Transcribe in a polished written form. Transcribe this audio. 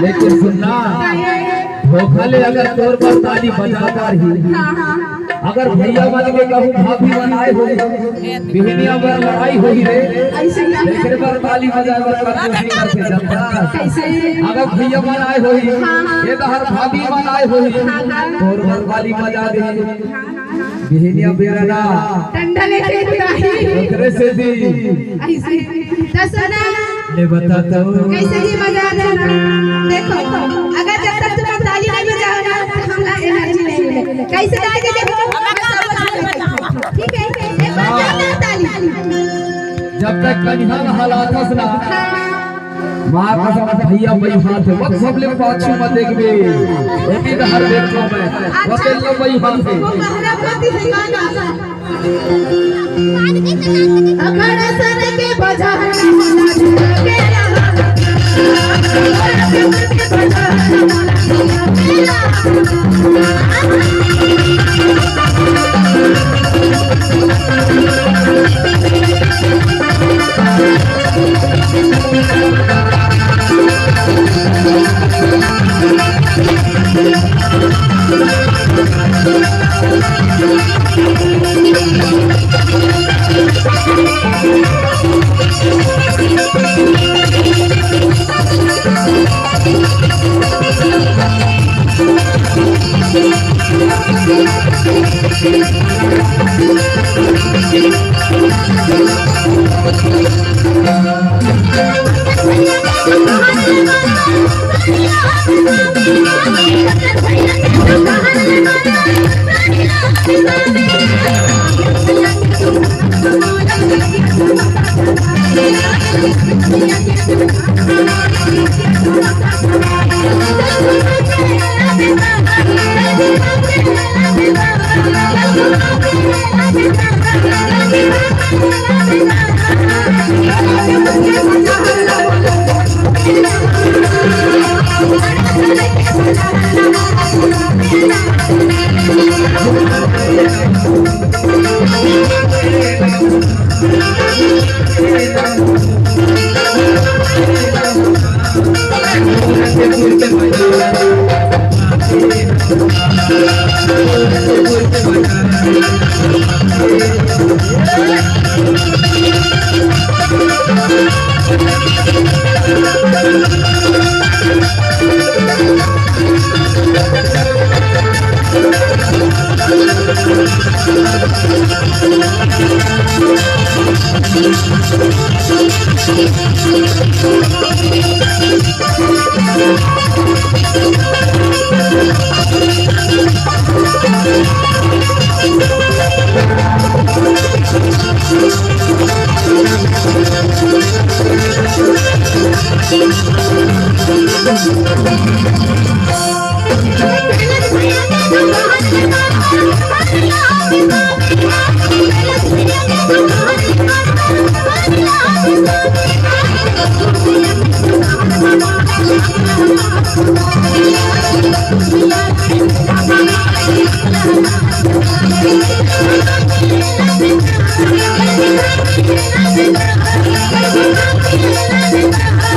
लेकिन सुनना भोखले अगर तोर पर ताली बजाकर ही अगर भैया मन के कहूँ भाभी बनाए हो बिहनिया पर लड़ाई होगी रे लेकिन पर ताली बजाकर कोशिश करके जनता अगर भैया बनाए होगी ये तो हर भाभी बनाए होगी तोर पर ताली बजा दे बिहनिया बेरना डंडा लेके उड़ाई ओकरे से दी ऐसे दसना ले बताता हूँ कैसे ही मजा आता है देखो अगर जब तक तुम ताली नहीं बजाओगे तो हम ना एनर्जी नहीं मिलेगी कैसे गाएंगे देखो ठीक है एक बार बजाना ताली जब तक कन्या का हालात हंसना मां कसम भैया भाई हाथ वक्त सब ले पाछू मत देखबे ओके तो हर देखो मैं वक्त लो भाई हाथ से वो पहला प्रति है गाना अगर सन के बजाना के Thank you.